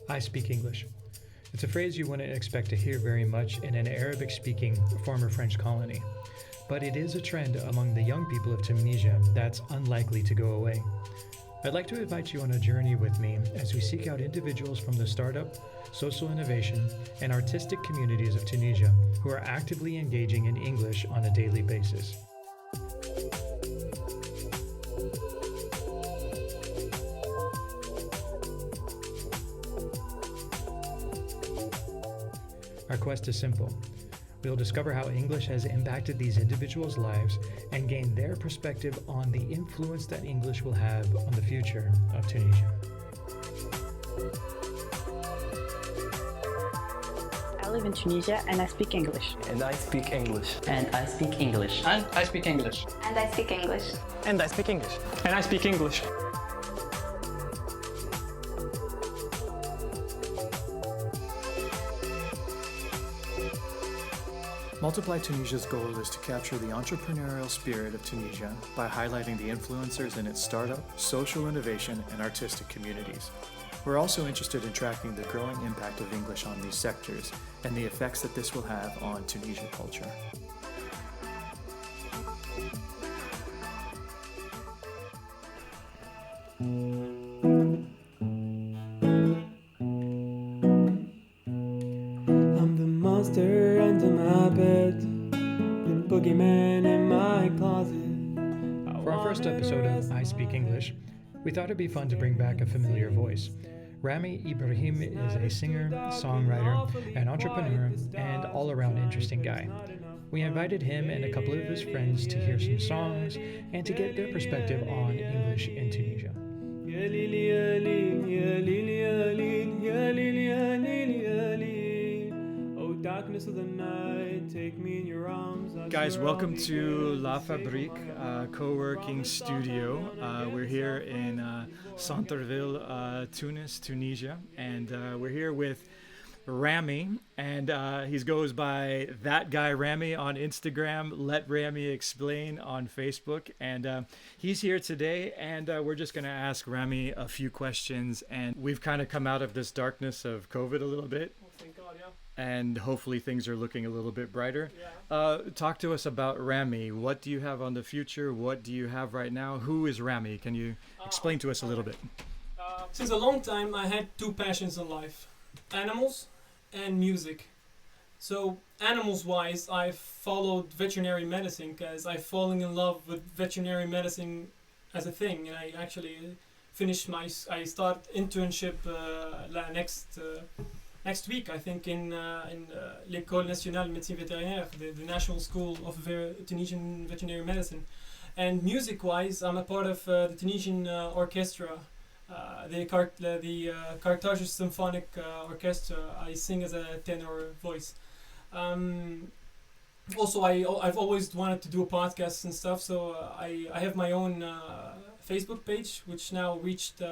I speak English. It's a phrase you wouldn't expect to hear very much in an Arabic speaking former French colony. But it is a trend among the young people of Tunisia that's unlikely to go away. I'd like to invite you on a journey with me as we seek out individuals from the startup, social innovation, and artistic communities of Tunisia who are actively engaging in English on a daily basis. Our quest is simple. We'll discover how English has impacted these individuals' lives and gain their perspective on the influence that English will have on the future of Tunisia. I live in Tunisia and I speak English. And I speak English. And I speak English. And I speak English. And I speak English. And I speak English. And I speak English. Multiply Tunisia's goal is to capture the entrepreneurial spirit of Tunisia by highlighting the influencers in its startup, social innovation, and artistic communities. We're also interested in tracking the growing impact of English on these sectors and the effects that this will have on Tunisian culture. I'm the monster under my bed, the boogeyman in my closet. For our first episode of I Speak English, we thought it'd be fun to bring back a familiar voice. Ramy Ibrahim is a singer, songwriter, an entrepreneur, and all-around interesting guy. We invited him and a couple of his friends to hear some songs and to get their perspective on English in Tunisia. Darkness of the night, take me in your arms. Guys, welcome to La Fabrique co-working studio. We're here in Centreville, Tunis, Tunisia, and we're here with Ramy, and he goes by That Guy Ramy on Instagram, Let Ramy Explain on Facebook, and he's here today, and we're just going to ask Ramy a few questions, and we've kind of come out of this darkness of COVID a little bit. Thank God, yeah. And hopefully things are looking a little bit brighter. Yeah. Talk to us about Ramy. What do you have on the future? What do you have right now? Who is Ramy? Can you explain to us a little bit? Since a long time, I had two passions in life: animals and music. So, animals-wise, I followed veterinary medicine because I fallen in love with veterinary medicine as a thing, and I actually finished I start internship next week, I think, in l'École Nationale de Médecine Vétérinaire, the National School of Tunisian Veterinary Medicine. And music-wise, I'm a part of the Tunisian orchestra, the Carthage Symphonic Orchestra. I sing as a tenor voice. Also, I've always wanted to do a podcast and stuff, so I have my own Facebook page, which now reached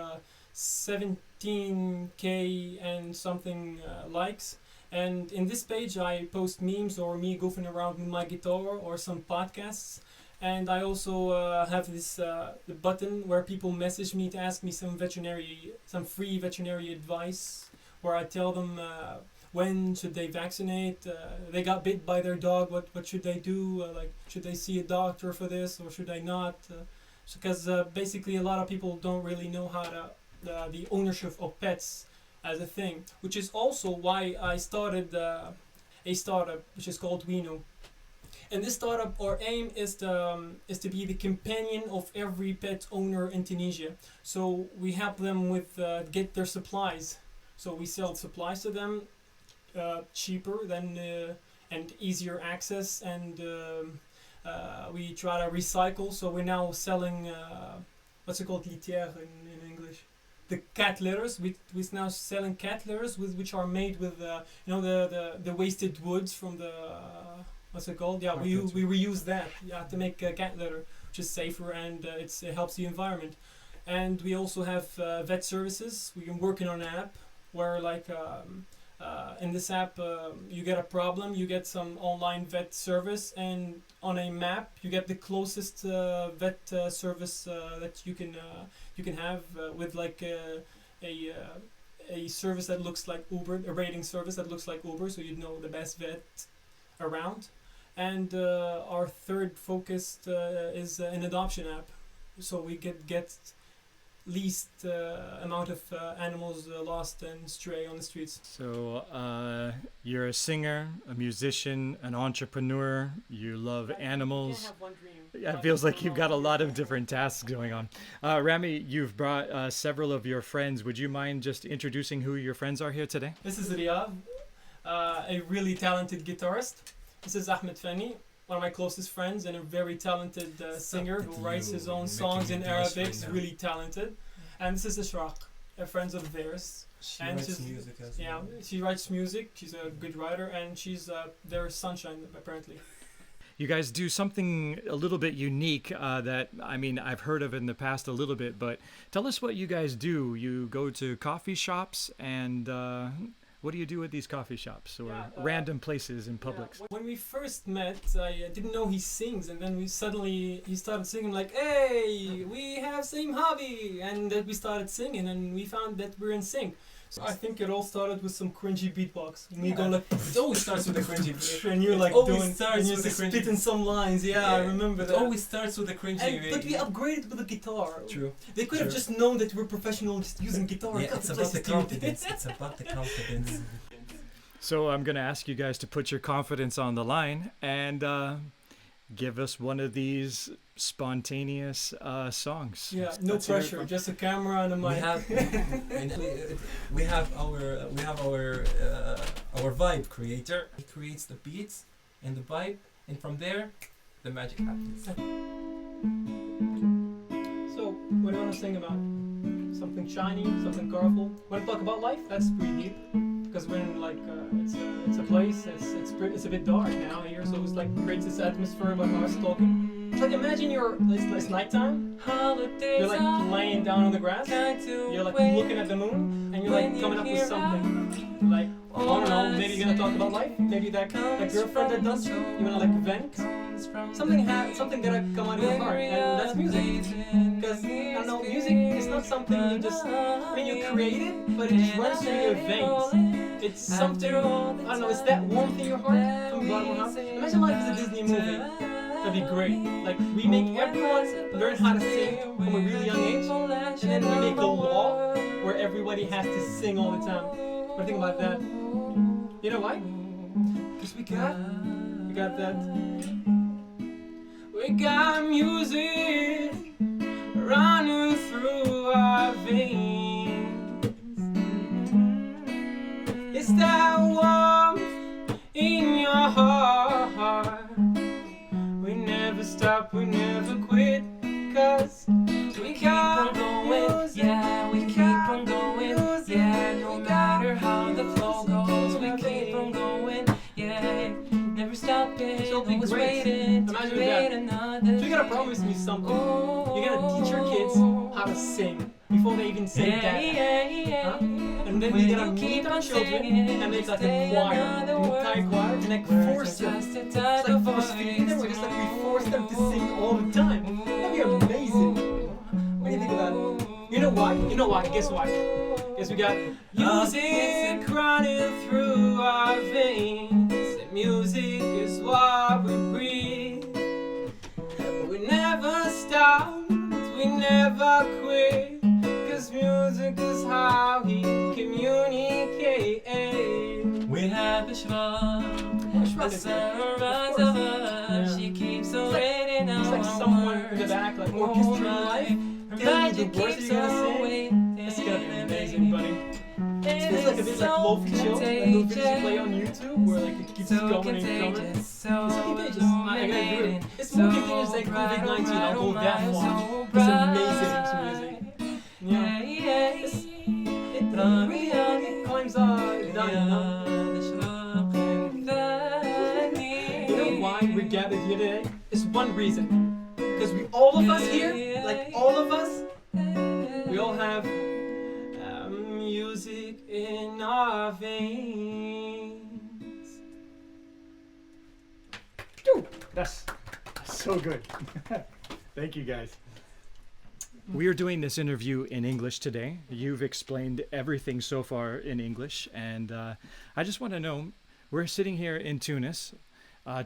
17k and something likes, and in this page I post memes or me goofing around with my guitar or some podcasts, and I also have this the button where people message me to ask me some free veterinary advice, where I tell them when should they vaccinate, they got bit by their dog, what should they do, like should they see a doctor for this or should they not, because basically a lot of people don't really know how to the ownership of pets as a thing, which is also why I started a startup which is called Wino. And this startup, our aim is to be the companion of every pet owner in Tunisia. So we help them with get their supplies. So we sell supplies to them cheaper than and easier access, and we try to recycle. So we're now selling what's it called, litière in English. The cat litters. We're now selling cat litters which are made with the wasted woods from the what's it called? Yeah, we reuse that to make a cat litter, which is safer and it helps the environment. And we also have vet services. We're working on an app where in this app you get a problem, you get some online vet service, and on a map you get the closest vet service that you can have with a service that looks like Uber, a rating service that looks like Uber, so you'd know the best vet around. And our third focus is an adoption app, so we get least amount of animals lost and stray on the streets. So you're a singer, a musician, an entrepreneur. You love animals. Can't have one dream. Yeah, it feels like you've got a lot of different tasks going on. Ramy, you've brought several of your friends. Would you mind just introducing who your friends are here today? This is Riyad, a really talented guitarist. This is Ahmed Fani, one of my closest friends and a very talented singer who writes his own songs in Arabic. He's really talented. And this is Ishraq, a friend of theirs. She And writes she's- music as Yeah, well. she writes music. She's a good writer, and she's their sunshine apparently. You guys do something a little bit unique that, I mean, I've heard of in the past a little bit, but tell us what you guys do. You go to coffee shops, and what do you do at these coffee shops or Yeah, random places in Publix? Yeah, when we first met, I didn't know he sings, and then he started singing like, "Hey, we have same hobby," and then we started singing, and we found that we're in sync. So I think it all started with some cringy beatbox. And we go like, It always starts with a cringy beat. and you're like It always doing, starts and you're with a just cringy- spitting some lines. Yeah, I remember It that. always starts with a cringy beat. But we upgraded with a guitar. True. They could have True. just known that we're professional just using guitar. Yeah, it's about the confidence. It's about the confidence. So I'm going to ask you guys to put your confidence on the line and give us one of these spontaneous songs. Yeah, no That's very pressure, fun. just a camera and a We mic. have, and we have our vibe creator. He creates the beats and the vibe, and from there, the magic happens. So, what do you want to sing about? Something shiny, something colorful. Want to talk about life? That's pretty deep. Because we're in like it's a place. It's a bit dark now here, so it's like creates this atmosphere about us talking. It's like imagine it's nighttime. You're like laying down on the grass. You're like looking at the moon, and you're like coming up with something. Like I don't know. Maybe you're gonna talk about life. Maybe that girlfriend that does you. You wanna like vent. Something that come out of your heart, and that's music. Because I don't know, music is not something you just. I mean, you create it, but it just runs through your veins. It's something. I don't know. It's that warmth in your heart from the bottom of your heart. Imagine life is a Disney movie. That'd be great. Like we make everyone learn how to sing from a really young age, and then we make a law where everybody has to sing all the time. What do you think about that? You know why? Because we got that. We got music running through our veins. It's that warmth in your heart. We never stop, we never quit, 'cause we keep on going, yeah, we keep on going, yeah, no matter how the flow goes, we keep on going, yeah, never stopping, always waiting, to wait another. So you gotta promise me something. You're gonna teach your kids how to sing before they even say that. Huh? And then we're gonna meet our children and make like a choir, an entire choir, and like force them. It's like force feeding them, we're just like we force them to sing all the time. That'd be amazing. What do you think of that? You know why? You know why? Guess why? Guess we got music running through our veins. And music is what we breathe. But we never stop, we never quit. 'Cause music is how we communicate. We have a schwab, the sunrise of us. She keeps on reading It's our like someone in the back, like orchestrating life, telling you the words that you're gonna sing. This is gonna be amazing, buddy. It feels like a bit like Lofi Chill, like those videos you play on YouTube, where like it keeps going and coming. It's so contagious. I gotta do it. It's more contagious than COVID-19. I'll go that far. It's amazing music. Yeah. It really climbs down, you know? You know why we're gathered here today? It's one reason. Because all of us here, like all of us, we all have music in our veins. That's so good. Thank you guys. We are doing this interview in English today. You've explained everything so far in English, and I just want to know, we're sitting here in Tunis,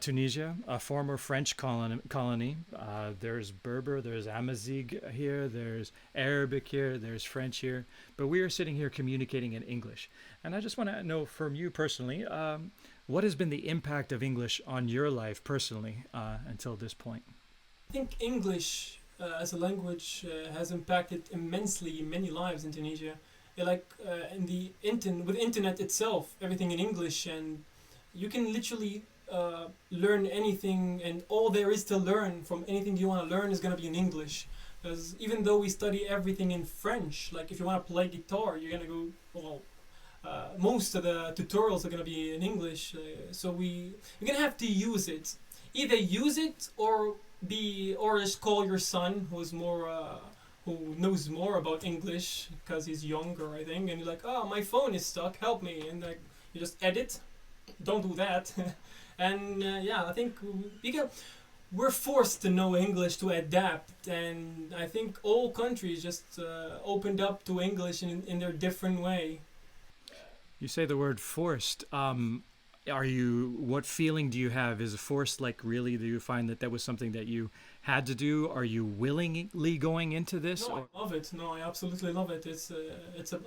Tunisia, a former French colony. There's Berber, there's Amazigh here, there's Arabic here, there's French here, but we are sitting here communicating in English. And I just want to know from you personally, what has been the impact of English on your life personally until this point? I think English as a language has impacted immensely many lives in Tunisia. In the with internet itself, everything in English, and you can literally learn anything, and all there is to learn from anything you want to learn is going to be in English. Because even though we study everything in French, like if you want to play guitar, you're going to go, most of the tutorials are going to be in English. So you're going to have to use it. Either use it or just call your son who knows more about English because he's younger, I think, and you're like, oh, my phone is stuck, help me, and like you just edit. Don't do that. And I think we're forced to know English to adapt, and I think all countries just opened up to English in their different way. You say the word forced. What feeling do you have? Is it forced, like really, do you find that was something that you had to do? Are you willingly going into this? No, I love it. No, I absolutely love it.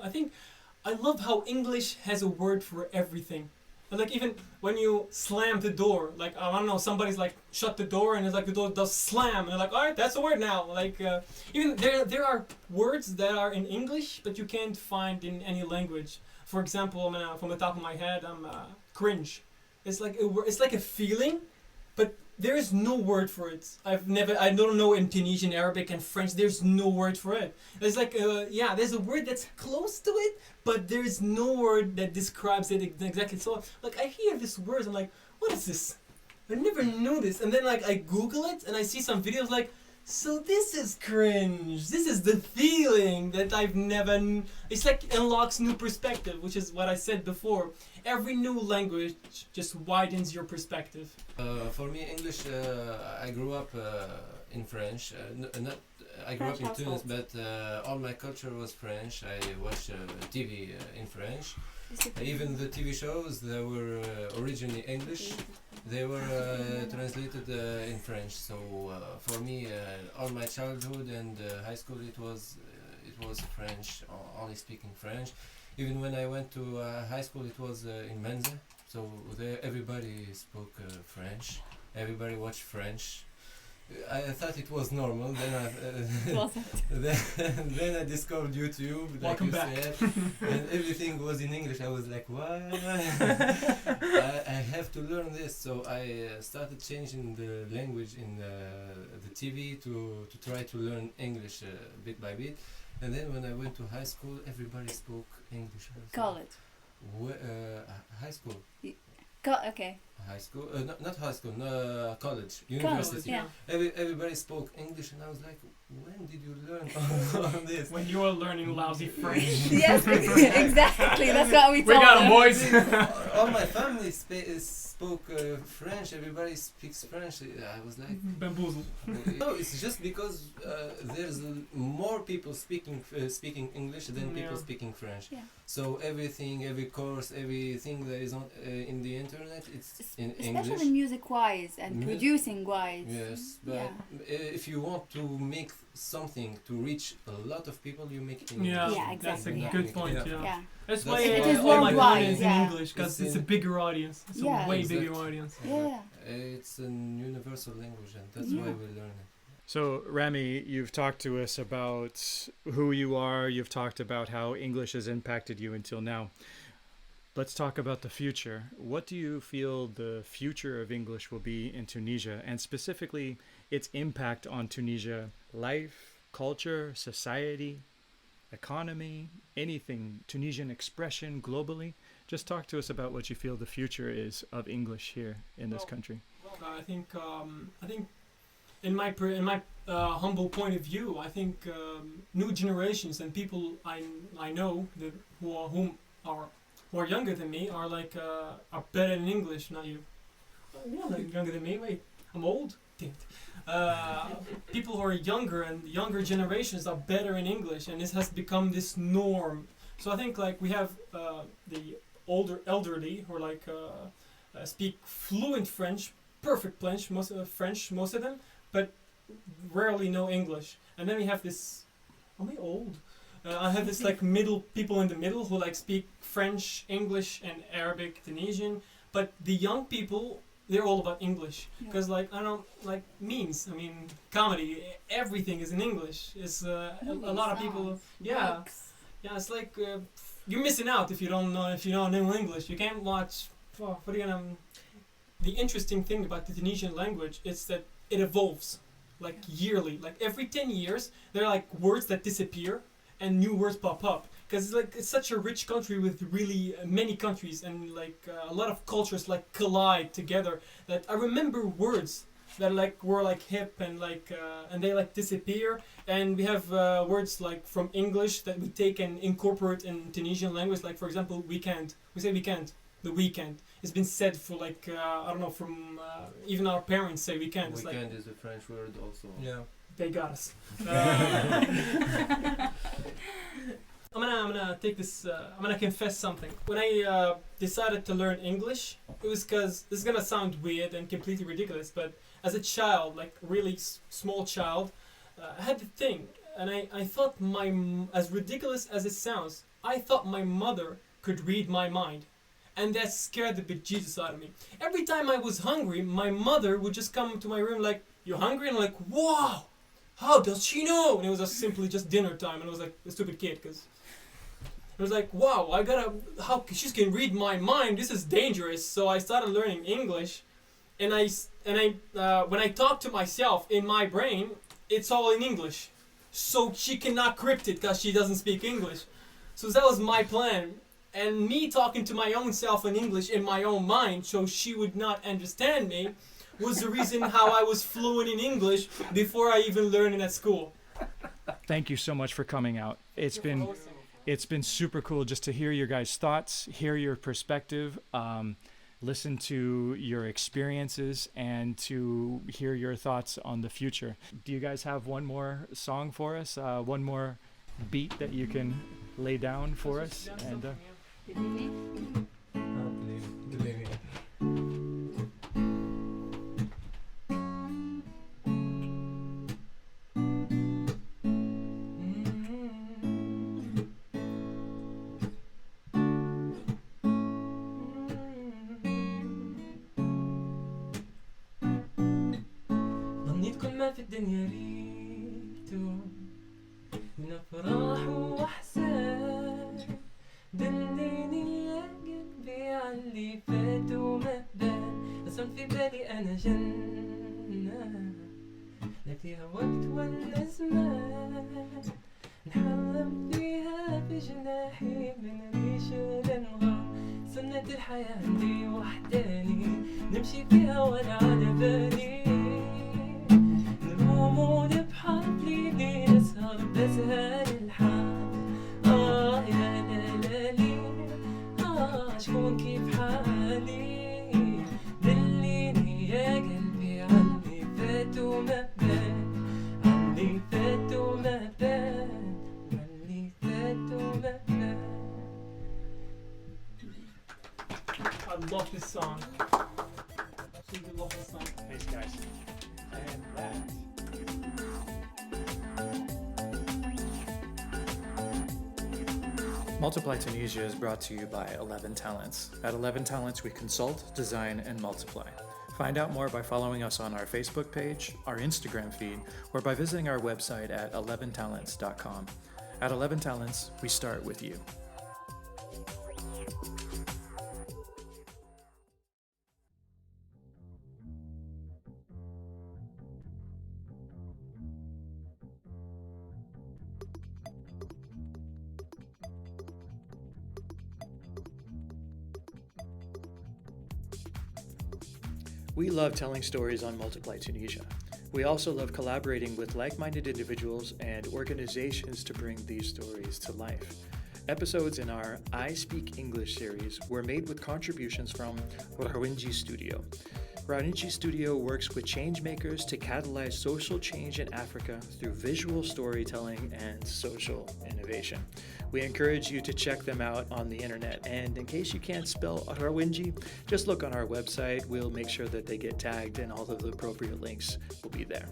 I think I love how English has a word for everything. Like even when you slam the door, like I don't know, somebody's like shut the door and it's like the door does slam, and they're like, all right, that's a word now. Like even there are words that are in English but you can't find in any language. For example, from the top of my head, I'm cringe. It's like a feeling, but there is no word for it. I don't know in Tunisian, Arabic, and French. There's no word for it. It's like there's a word that's close to it, but there's no word that describes it exactly. So like I hear this word, I'm like, what is this? I never knew this. And then like I Google it and I see some videos like, so this is cringe. This is the feeling that I've never. It's like unlocks new perspective, which is what I said before. Every new language just widens your perspective. For me, English. I grew up in French. I grew up in Tunis, but all my culture was French. I watched TV in French. Even the TV shows that were originally English, they were translated in French. So for me, all my childhood and high school, it was French, only speaking French. Even when I went to high school, it was in Menza. So there, everybody spoke French. Everybody watched French. I thought it was normal. Then I discovered YouTube. Like Welcome you back. said, and everything was in English. I was like, what? I have to learn this. So I started changing the language in the TV to try to learn English bit by bit. And then when I went to high school, everybody spoke English. College. High school. Okay. High school, not high school, no, college, university. Yeah. Everybody spoke English, and I was like, when did you learn all this? When you were learning lousy French. Yes, exactly. That's what we We told got them. him, boys. All my family spoke French. Everybody speaks French. I was like, Bamboozled. no, it's just because there's more people speaking English than people speaking French. Yeah. So everything, every course, everything that is on in the internet, it's in English. Especially music-wise and producing-wise. Yes, but if you want to make something to reach a lot of people, you make it in English. Yeah, exactly. That's a good point. Yeah. Yeah. Yeah. That's That's why why- It is all my worldwide, content is in yeah. English because It's it's a in- bigger audience. It's Yeah. a way Exactly. bigger audience. Yeah. It's an universal language, and that's Yeah. why we learn it. So, Ramy, you've talked to us about who you are. You've talked about how English has impacted you until now. Let's talk about the future. What do you feel the future of English will be in Tunisia, and specifically its impact on Tunisia life, culture, society, economy, anything, Tunisian expression globally? Just talk to us about what you feel the future is of English here in this country. I think in my humble point of view, I think new generations and people I know that who are younger than me are better in English. Not you. You're not younger than me. Wait, I'm old. Damn it. people who are younger and younger generations are better in English, and this has become this norm. So I think like we have the elderly who are like speak fluent French, perfect French, most of them, but rarely know English. And then we have this. Am I old? I have this like middle people in the middle who like speak French, English, and Arabic, Tunisian. But the young people, they're all about English because like I don't like memes. I mean, comedy. Everything is in English. It's a lot of people. Yeah, yeah. It's like you're missing out if you don't know English. You can't watch. What are you gonna? The interesting thing about the Tunisian language is that it evolves, like yearly. Like every 10 years, there are like words that disappear and new words pop up. Because it's such a rich country with really many countries and like a lot of cultures like collide together. That I remember words that like were like hip and like and they like disappear. And we have words like from English that we take and incorporate in Tunisian language. Like for example, weekend. We say weekend. The weekend. It's been said for like I don't know, from even our parents say weekend. Weekend is a French word also. Yeah, they got us. I'm gonna take this. I'm gonna confess something. When I decided to learn English, it was because this is gonna sound weird and completely ridiculous. But as a child, like really small child, I had the thing, and I thought as ridiculous as it sounds, I thought my mother could read my mind. And that scared the bejesus out of me. Every time I was hungry, my mother would just come to my room like, "You hungry?" And I'm like, "Wow, how does she know?" And it was simply just dinner time, and I was like a stupid kid because it was like, "Wow, how she can read my mind? This is dangerous." So I started learning English, and when I talk to myself in my brain, it's all in English, so she cannot crypt it because she doesn't speak English. So that was my plan. And me talking to my own self in English in my own mind so she would not understand me was the reason how I was fluent in English before I even learned it at school. Thank you so much for coming out. It's been super cool just to hear your guys' thoughts, hear your perspective, listen to your experiences, and to hear your thoughts on the future. Do you guys have one more song for us? One more beat that you can lay down for us? And ظنيت كل ما في الدنيا ريته من أفراح وأحزان دلني يا قلبي عاللي فات وما بان رسم في بالي أنا جنة لا فيها وقت ولا زمان نحلم فيها بجناحي بنعيش لنغار سنة الحياة عندي وحداني نمشي فيها ولا على بالي نروم ونبحر ليلي نسهر بأسهار الحال يا لالي شكون كيف حالي دليني يا قلبي عاللي فات وما بان عاللي فات وما بان عاللي فات وما بان. I love this song. Absolutely love this song. thanks, guys. And that. Multiply Tunisia is brought to you by 11 Talents. At 11 Talents, we consult, design, and multiply. Find out more by following us on our Facebook page, our Instagram feed, or by visiting our website at 11talents.com. At 11 Talents, we start with you. We love telling stories on Multiply Tunisia. We also love collaborating with like-minded individuals and organizations to bring these stories to life. Episodes in our I Speak English series were made with contributions from Ramy Studio. Ramy Studio works with changemakers to catalyze social change in Africa through visual storytelling and social innovation. We encourage you to check them out on the internet, and in case you can't spell Ramy, just look on our website. We'll make sure that they get tagged and all of the appropriate links will be there.